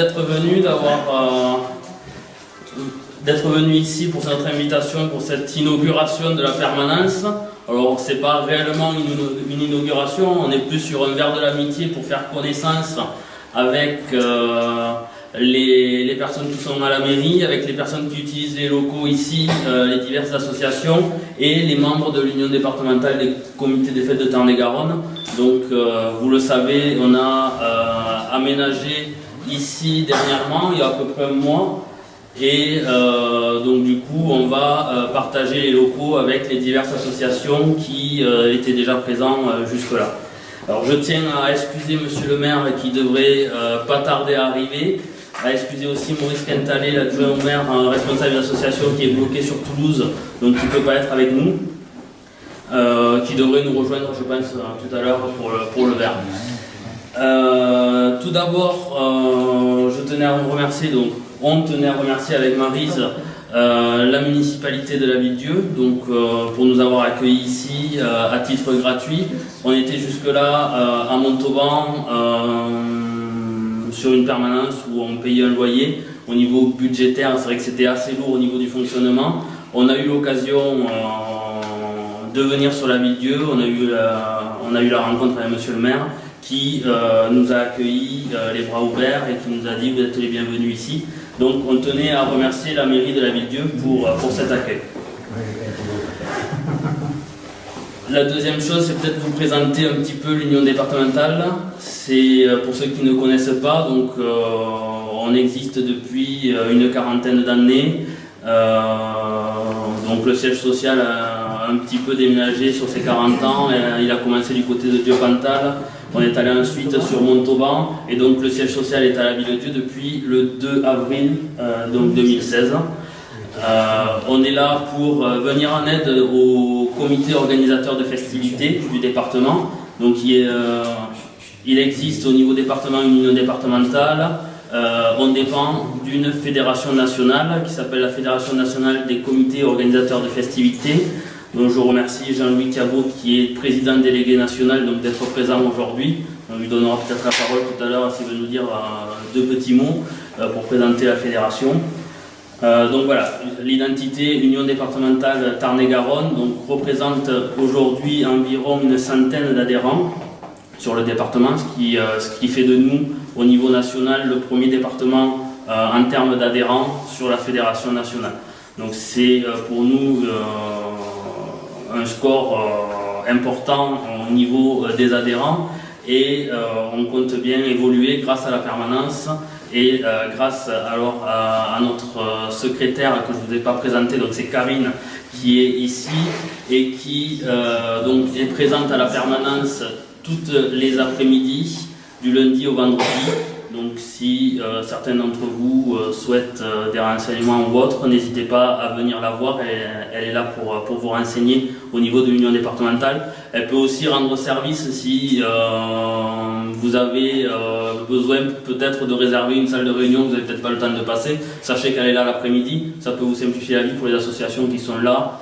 d'être venu, d'être venu ici pour notre invitation, pour cette inauguration de la permanence. Alors c'est pas réellement une inauguration, on est plus sur un verre de l'amitié pour faire connaissance avec les personnes qui sont à la mairie, avec les personnes qui utilisent les locaux ici, les diverses associations et les membres de l'union départementale des comités des fêtes de Tarn-et-Garonne. Donc vous le savez, on a aménagé ici dernièrement, il y a à peu près un mois, et donc du coup on va partager les locaux avec les diverses associations qui étaient déjà présentes jusque-là. Alors je tiens à excuser monsieur le maire qui devrait pas tarder à arriver, à excuser aussi Maurice Quintalet, l'adjoint au maire, responsable d'une association qui est bloquée sur Toulouse, donc qui ne peut pas être avec nous, qui devrait nous rejoindre je pense tout à l'heure pour le verre. Tout d'abord, je tenais à vous remercier, donc on tenait à remercier avec Maryse la municipalité de la Ville-Dieu, donc pour nous avoir accueillis ici à titre gratuit. On était jusque-là à Montauban sur une permanence où on payait un loyer. Au niveau budgétaire, c'est vrai que c'était assez lourd au niveau du fonctionnement. On a eu l'occasion de venir sur la Ville-Dieu, on a eu la rencontre avec monsieur le maire qui nous a accueillis les bras ouverts et qui nous a dit vous êtes les bienvenus ici. Donc on tenait à remercier la mairie de la Ville-Dieu pour cet accueil. La deuxième chose, c'est peut-être vous présenter un petit peu l'union départementale. C'est pour ceux qui ne connaissent pas, donc on existe depuis une quarantaine d'années. Donc le siège social a un petit peu déménagé sur ses 40 ans. Il a commencé du côté de Dieu-Cantal. On est allé ensuite sur Montauban et donc le siège social est à la Ville-Dieu depuis le 2 avril donc 2016. On est là pour venir en aide au comité organisateur de festivités du département. Donc il existe au niveau département une union départementale. On dépend d'une fédération nationale qui s'appelle la Fédération nationale des comités organisateurs de festivités. Donc je remercie Jean-Louis Cabot qui est président délégué national donc d'être présent aujourd'hui. On lui donnera peut-être la parole tout à l'heure s'il veut nous dire deux petits mots pour présenter la fédération. Donc voilà, l'identité Union départementale Tarn-et-Garonne donc représente aujourd'hui environ une centaine d'adhérents sur le département, ce qui fait de nous au niveau national le premier département en termes d'adhérents sur la fédération nationale. Donc c'est pour nous un score important au niveau des adhérents et on compte bien évoluer grâce à la permanence et grâce alors à notre secrétaire que je ne vous ai pas présenté, donc c'est Karine qui est ici et qui donc est présente à la permanence toutes les après-midi du lundi au vendredi. Donc si certains d'entre vous souhaitent des renseignements ou autres, n'hésitez pas à venir la voir, elle est là pour vous renseigner au niveau de l'union départementale. Elle peut aussi rendre service si vous avez besoin peut-être de réserver une salle de réunion, vous n'avez peut-être pas le temps de passer. Sachez qu'elle est là l'après-midi, ça peut vous simplifier la vie pour les associations qui sont là.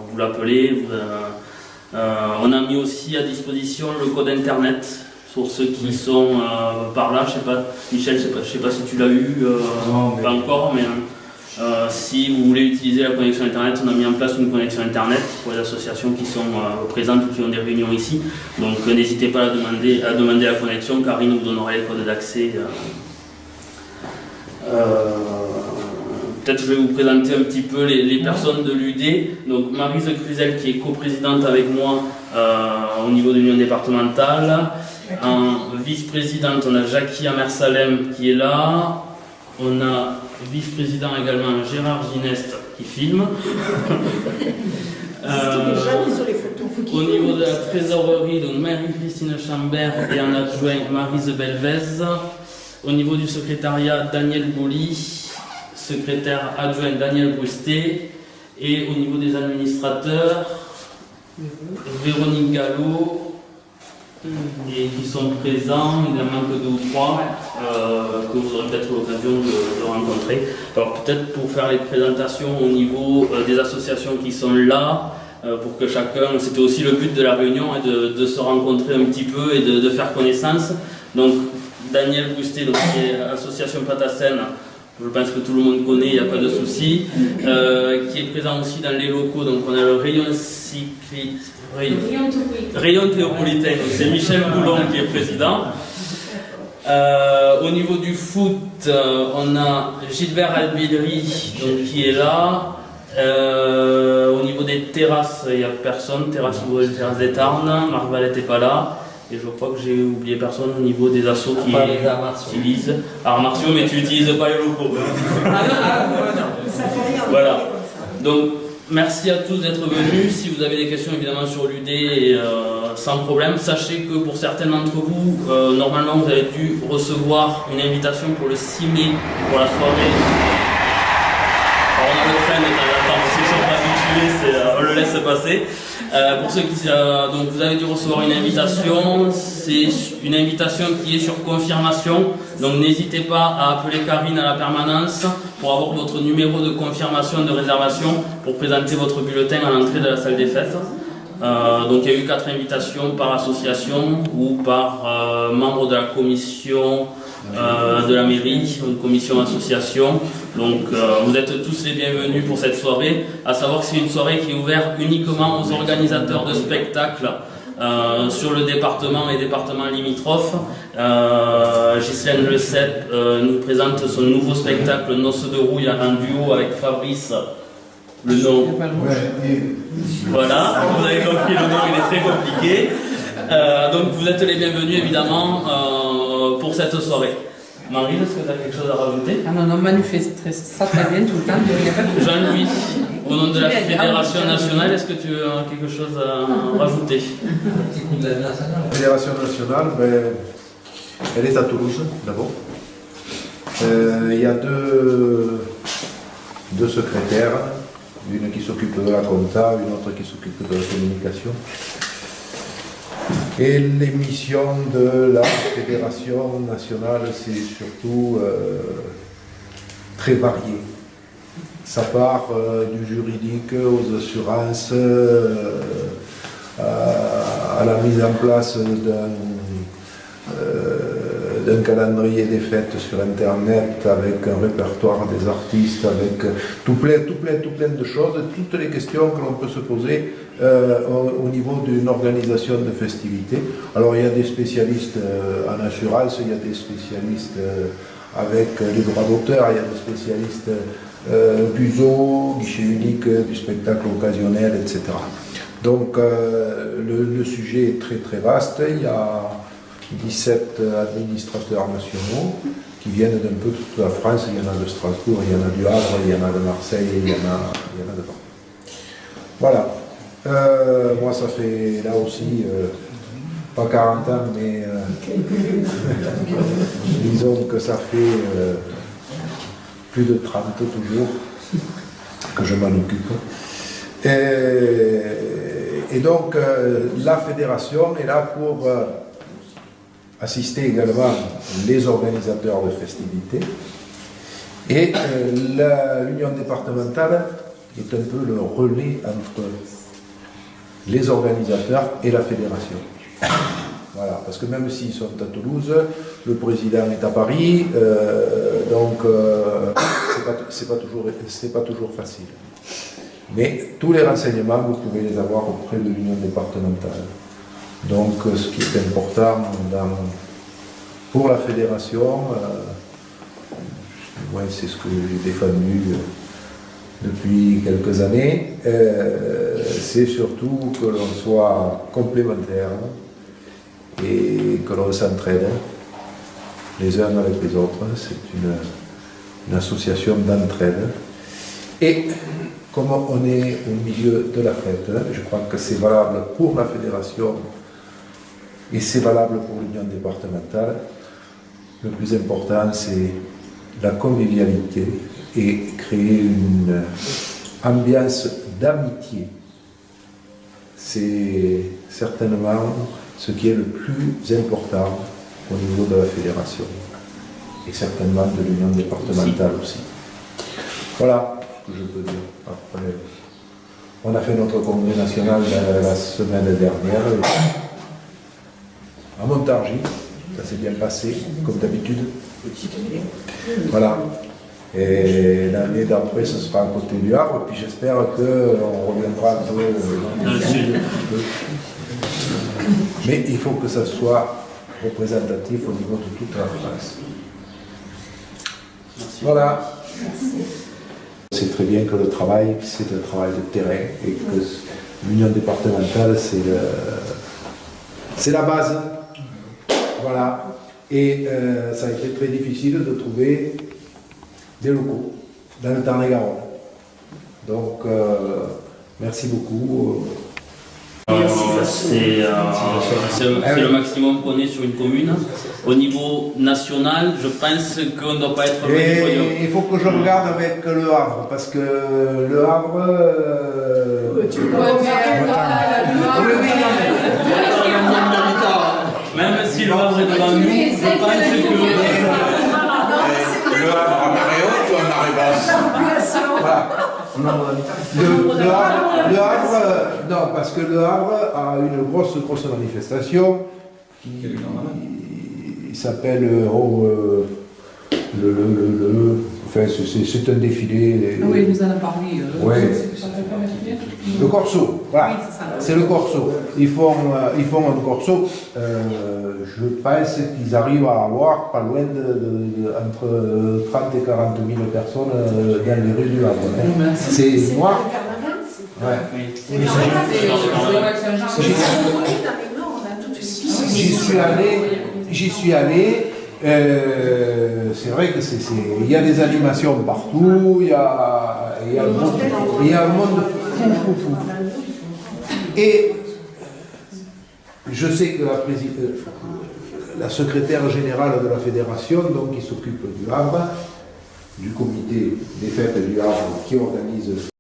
Vous l'appelez. On a mis aussi à disposition le code internet. Pour ceux qui sont par là, je sais pas, Michel, je sais pas si tu l'as eu, non, pas encore, mais si vous voulez utiliser la connexion internet, on a mis en place une connexion internet pour les associations qui sont présentes ou qui ont des réunions ici. Donc n'hésitez pas à demander la connexion, Karine vous donnera les codes d'accès. Peut-être je vais vous présenter un petit peu les personnes de l'UD. Donc Maryse Cruzel qui est coprésidente avec moi au niveau de l'union départementale. En vice-présidente, on a Jackie Amersalem qui est là. On a vice-président également Gérard Gineste qui filme. Au niveau de la trésorerie, donc Marie-Christine Chambert et en adjoint Maryse Belvez. Au niveau du secrétariat, Daniel Boli, secrétaire adjoint Daniel Brusté. Et au niveau des administrateurs, Véronique Gallo. Et qui sont présents, il en manque deux ou trois que vous aurez peut-être l'occasion de rencontrer. Alors peut-être pour faire les présentations au niveau des associations qui sont là, pour que chacun, c'était aussi le but de la réunion, de se rencontrer un petit peu et de faire connaissance. Donc Daniel Brusté, donc, qui est association Patacène, je pense que tout le monde connaît, il n'y a pas de souci, qui est présent aussi dans les locaux, donc on a le rayon rayon théopolitain, donc c'est Michel Boulon qui est président. Au niveau du foot, on a Gilbert Albidri donc, qui est là. Au niveau des terrasses, il n'y a personne, terrasse des Tarnes, Marc Valette n'est pas là. Et je crois que j'ai oublié personne au niveau des assos qui utilisent arts martiaux, mais tu n'utilises pas les locaux. Voilà. Donc, merci à tous d'être venus. Si vous avez des questions évidemment sur l'UD, sans problème, sachez que pour certains d'entre vous, normalement vous avez dû recevoir une invitation pour le 6 mai pour la soirée. Alors on a le train de temps, pour ceux qui ne sont pas habitués, on le laisse passer. Pour ceux qui donc vous avez dû recevoir une invitation, c'est une invitation qui est sur confirmation, donc n'hésitez pas à appeler Karine à la permanence pour avoir votre numéro de confirmation de réservation pour présenter votre bulletin à l'entrée de la salle des fêtes. Donc il y a eu 4 invitations par association ou par membre de la commission de la mairie, une commission association. Donc vous êtes tous les bienvenus pour cette soirée, à savoir que c'est une soirée qui est ouverte uniquement aux organisateurs de spectacles sur le département et départements limitrophes. Ghislaine Le Cep nous présente son nouveau spectacle Noces de rouille en duo avec Fabrice. Le nom. Voilà, vous avez compris, le nom il est très compliqué. Donc vous êtes les bienvenus évidemment pour cette soirée. Marie, est-ce que tu as quelque chose à rajouter? Ah non, Manu fait ça très bien tout le temps. Jean-Louis, au nom de la Fédération nationale, est-ce que tu as quelque chose à rajouter? La Fédération nationale, elle est à Toulouse d'abord. Il y a deux secrétaires, une qui s'occupe de la compta, une autre qui s'occupe de la communication. Et les missions de la Fédération nationale, c'est surtout très varié. Ça part du juridique aux assurances, à la mise en place d'un calendrier des fêtes sur Internet avec un répertoire des artistes, avec tout plein de choses, toutes les questions que l'on peut se poser au niveau d'une organisation de festivités. Alors il y a des spécialistes en assurance, il y a des spécialistes avec les droits d'auteur, il y a des spécialistes du zoo, guichet unique, du spectacle occasionnel, etc. Donc le sujet est très vaste. Il y a 17 administrateurs nationaux qui viennent d'un peu toute la France. Il y en a de Strasbourg, il y en a du Havre, il y en a de Marseille, il y en a de partout. Voilà. Moi, ça fait là aussi, pas 40 ans, mais disons que ça fait plus de 30 toujours que je m'en occupe. Et donc, la fédération est là pour assister également les organisateurs de festivités. Et l'union départementale est un peu le relais entre les organisateurs et la fédération. Voilà, parce que même s'ils sont à Toulouse, le président est à Paris, donc c'est pas toujours facile. Mais tous les renseignements, vous pouvez les avoir auprès de l'union départementale. Donc ce qui est important pour la fédération, c'est ce que j'ai défendu depuis quelques années, c'est surtout que l'on soit complémentaires et que l'on s'entraide les uns avec les autres. C'est une association d'entraide. Et comme on est au milieu de la fête, je crois que c'est valable pour la fédération et c'est valable pour l'union départementale. Le plus important, c'est la convivialité et créer une ambiance d'amitié. C'est certainement ce qui est le plus important au niveau de la fédération et certainement de l'union départementale aussi. Voilà ce que je peux dire. Après, on a fait notre congrès national la semaine dernière à Montargis. Ça s'est bien passé, comme d'habitude. Voilà. Et l'année d'après, ce sera à côté du Havre, puis j'espère qu'on reviendra un peu dans le sud. Mais il faut que ça soit représentatif au niveau de toute la France. Merci. Voilà. C'est très bien que le travail, c'est un travail de terrain et que l'union départementale, c'est la base. Voilà. Et ça a été très difficile de trouver des locaux dans le Tarn-et-Garonne. Donc, merci beaucoup. C'est le maximum qu'on ait sur une commune. Au niveau national, je pense qu'on ne doit pas être loin du podium. Et il faut que je regarde avec le Havre, parce que le Havre... Tu peux Même si le Havre est devant nous, je pense que... Le Havre à marée haute ou à marée basse? Voilà. Le Havre, non, parce que le Havre a une grosse manifestation qui s'appelle enfin, c'est un défilé. Oui, il nous en a parlé. Ouais. Le Corso, voilà. C'est le Corso. Ils font un Corso. Je pense qu'ils arrivent à avoir pas loin entre 30 et 40 000 personnes dans les rues du Havre. C'est noir. Ouais. J'y suis allé. C'est vrai que il y a des animations partout, il y a un monde fou. Et je sais que la secrétaire générale de la fédération, donc qui s'occupe du Havre, du comité des fêtes du Havre, qui organise